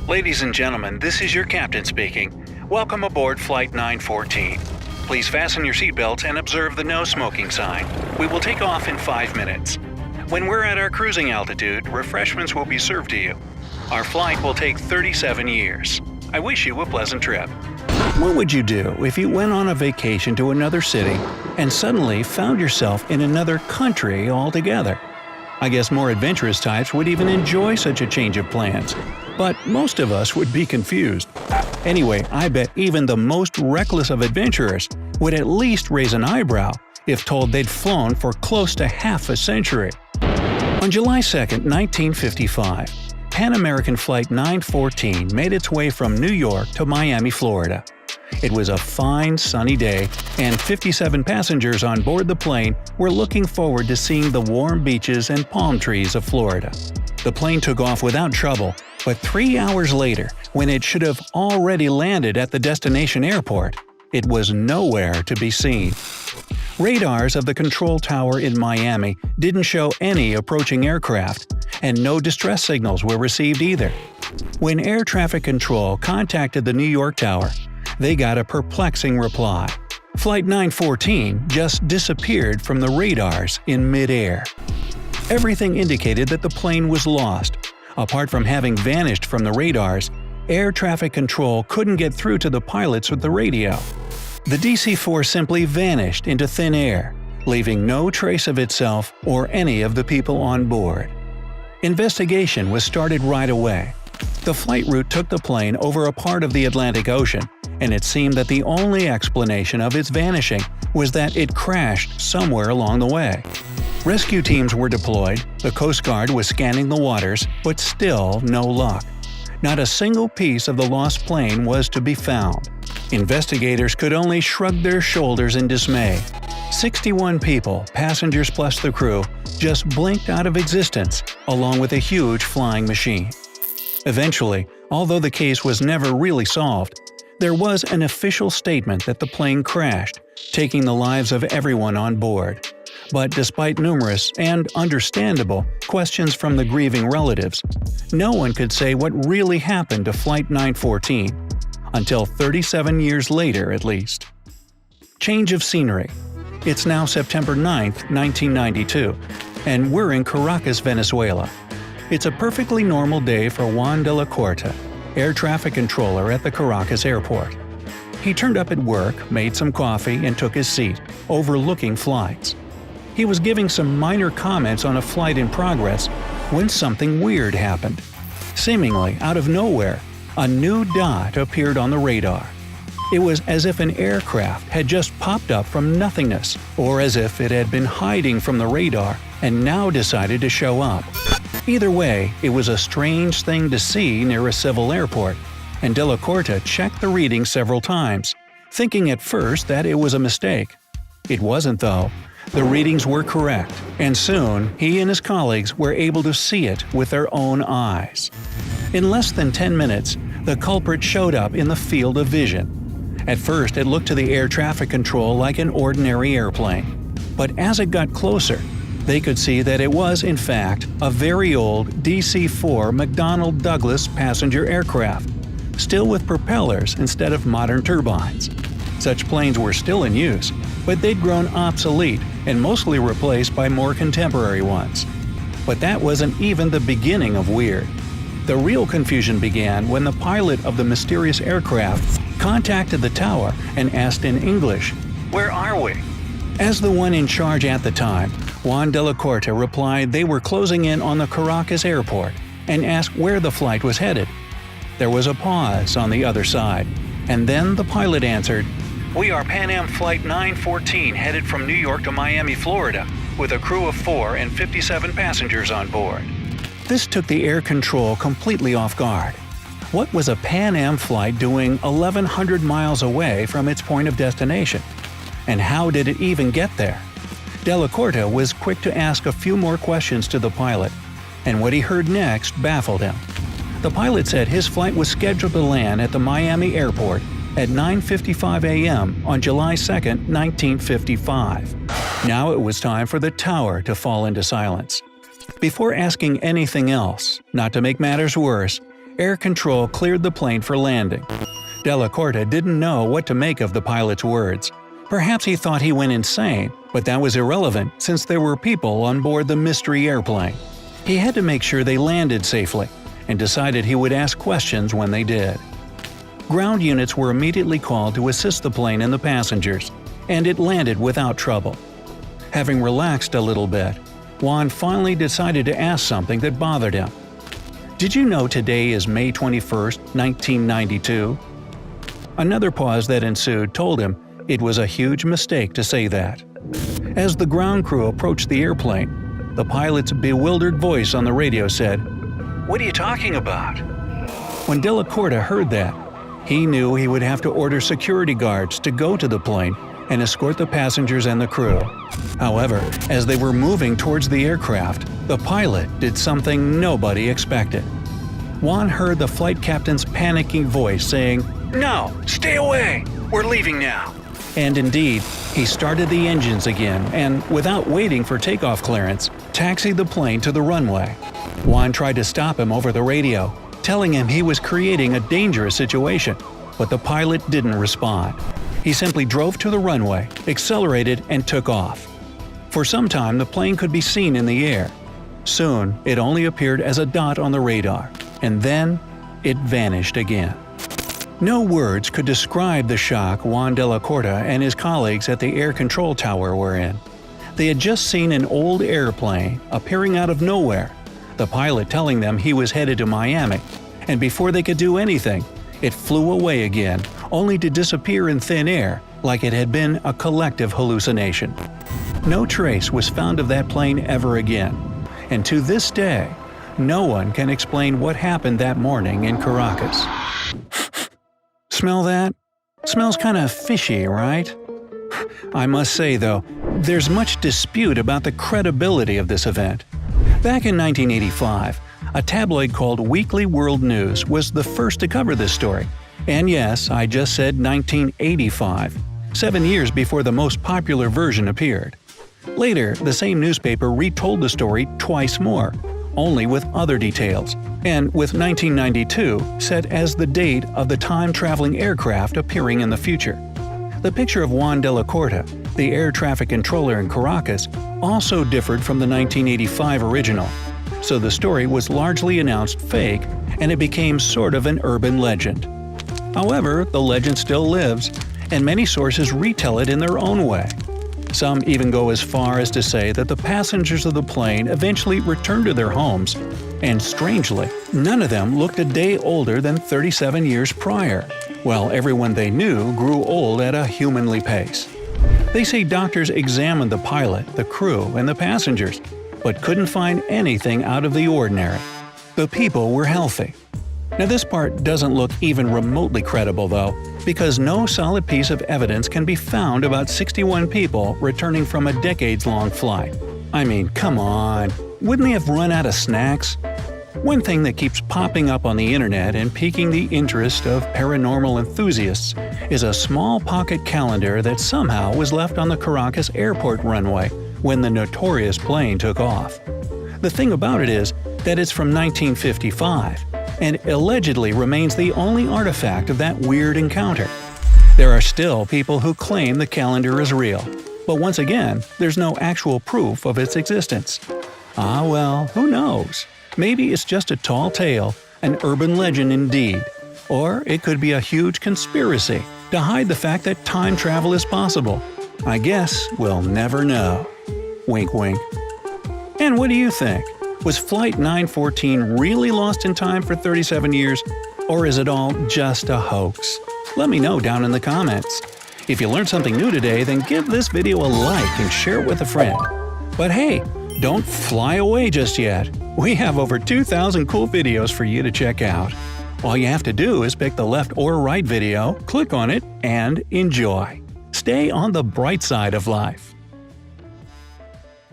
Ladies and gentlemen, this is your captain speaking. Welcome aboard Flight 914. Please fasten your seatbelts and observe the no smoking sign. We will take off in 5 minutes. When we're at our cruising altitude, refreshments will be served to you. Our flight will take 37 years. I wish you a pleasant trip. What would you do if you went on a vacation to another city and suddenly found yourself in another country altogether? I guess more adventurous types would even enjoy such a change of plans, but most of us would be confused. Anyway, I bet even the most reckless of adventurers would at least raise an eyebrow if told they'd flown for close to half a century. On July 2, 1955, Pan American Flight 914 made its way from New York to Miami, Florida. It was a fine, sunny day, and 57 passengers on board the plane were looking forward to seeing the warm beaches and palm trees of Florida. The plane took off without trouble, but 3 hours later, when it should have already landed at the destination airport, it was nowhere to be seen. Radars of the control tower in Miami didn't show any approaching aircraft, and no distress signals were received either. When air traffic control contacted the New York tower, they got a perplexing reply. Flight 914 just disappeared from the radars in mid-air. Everything indicated that the plane was lost. Apart from having vanished from the radars, air traffic control couldn't get through to the pilots with the radio. The DC-4 simply vanished into thin air, leaving no trace of itself or any of the people on board. Investigation was started right away. The flight route took the plane over a part of the Atlantic Ocean, and it seemed that the only explanation of its vanishing was that it crashed somewhere along the way. Rescue teams were deployed, the Coast Guard was scanning the waters, but still no luck. Not a single piece of the lost plane was to be found. Investigators could only shrug their shoulders in dismay. 61 people, passengers plus the crew, just blinked out of existence, along with a huge flying machine. Eventually, although the case was never really solved, there was an official statement that the plane crashed, taking the lives of everyone on board. But despite numerous and understandable questions from the grieving relatives, no one could say what really happened to Flight 914, until 37 years later at least. Change of scenery. It's now September 9, 1992, and we're in Caracas, Venezuela. It's a perfectly normal day for Juan de la Corte, air traffic controller at the Caracas airport. He turned up at work, made some coffee, and took his seat, overlooking flights. He was giving some minor comments on a flight in progress when something weird happened. Seemingly out of nowhere, a new dot appeared on the radar. It was as if an aircraft had just popped up from nothingness, or as if it had been hiding from the radar and now decided to show up. Either way, it was a strange thing to see near a civil airport, and De La Corte checked the reading several times, thinking at first that it was a mistake. It wasn't though. The readings were correct, and soon he and his colleagues were able to see it with their own eyes. In less than 10 minutes, the culprit showed up in the field of vision. At first, it looked to the air traffic control like an ordinary airplane. But as it got closer, they could see that it was, in fact, a very old DC-4 McDonnell Douglas passenger aircraft, still with propellers instead of modern turbines. Such planes were still in use, but they'd grown obsolete and mostly replaced by more contemporary ones. But that wasn't even the beginning of weird. The real confusion began when the pilot of the mysterious aircraft contacted the tower and asked in English, "Where are we?" As the one in charge at the time, Juan de la Corte replied they were closing in on the Caracas airport and asked where the flight was headed. There was a pause on the other side, and then the pilot answered, "We are Pan Am Flight 914 headed from New York to Miami, Florida, with a crew of 4 and 57 passengers on board." This took the air control completely off guard. What was a Pan Am flight doing 1,100 miles away from its point of destination? And how did it even get there? De La Corte was quick to ask a few more questions to the pilot, and what he heard next baffled him. The pilot said his flight was scheduled to land at the Miami airport at 9:55 a.m. on July 2, 1955. Now it was time for the tower to fall into silence. Before asking anything else, not to make matters worse, air control cleared the plane for landing. Della Corta didn't know what to make of the pilot's words. Perhaps he thought he went insane, but that was irrelevant since there were people on board the mystery airplane. He had to make sure they landed safely, and decided he would ask questions when they did. Ground units were immediately called to assist the plane and the passengers, and it landed without trouble. Having relaxed a little bit, Juan finally decided to ask something that bothered him. "Did you know today is May 21, 1992? Another pause that ensued told him it was a huge mistake to say that. As the ground crew approached the airplane, the pilot's bewildered voice on the radio said, "What are you talking about?" When Della Corta heard that, he knew he would have to order security guards to go to the plane and escort the passengers and the crew. However, as they were moving towards the aircraft, the pilot did something nobody expected. Juan heard the flight captain's panicking voice saying, "No, stay away! We're leaving now!" And indeed, he started the engines again and, without waiting for takeoff clearance, taxied the plane to the runway. Juan tried to stop him over the radio, telling him he was creating a dangerous situation, but the pilot didn't respond. He simply drove to the runway, accelerated, and took off. For some time, the plane could be seen in the air. Soon, it only appeared as a dot on the radar, and then it vanished again. No words could describe the shock Juan Della Corta and his colleagues at the air control tower were in. They had just seen an old airplane appearing out of nowhere, the pilot telling them he was headed to Miami, and before they could do anything, it flew away again, only to disappear in thin air like it had been a collective hallucination. No trace was found of that plane ever again, and to this day, no one can explain what happened that morning in Caracas. Smell that? Smells kinda fishy, right? I must say though, there's much dispute about the credibility of this event. Back in 1985, a tabloid called Weekly World News was the first to cover this story. And yes, I just said 1985, 7 years before the most popular version appeared. Later, the same newspaper retold the story twice more, only with other details, and with 1992 set as the date of the time-traveling aircraft appearing in the future. The picture of Juan Della Corta, the air traffic controller in Caracas, also differed from the 1985 original, so the story was largely announced fake and it became sort of an urban legend. However, the legend still lives, and many sources retell it in their own way. Some even go as far as to say that the passengers of the plane eventually returned to their homes, and strangely, none of them looked a day older than 37 years prior, while everyone they knew grew old at a humanly pace. They say doctors examined the pilot, the crew, and the passengers, but couldn't find anything out of the ordinary. The people were healthy. Now this part doesn't look even remotely credible though, because no solid piece of evidence can be found about 61 people returning from a decades-long flight. I mean, come on, wouldn't they have run out of snacks? One thing that keeps popping up on the internet and piquing the interest of paranormal enthusiasts is a small pocket calendar that somehow was left on the Caracas airport runway when the notorious plane took off. The thing about it is that it's from 1955, and allegedly remains the only artifact of that weird encounter. There are still people who claim the calendar is real, but once again, there's no actual proof of its existence. Ah well, who knows? Maybe it's just a tall tale, an urban legend indeed. Or it could be a huge conspiracy to hide the fact that time travel is possible. I guess we'll never know. Wink wink. And what do you think? Was Flight 914 really lost in time for 37 years? Or is it all just a hoax? Let me know down in the comments. If you learned something new today, then give this video a like and share it with a friend. But hey, don't fly away just yet. We have over 2,000 cool videos for you to check out. All you have to do is pick the left or right video, click on it, and enjoy. Stay on the bright side of life.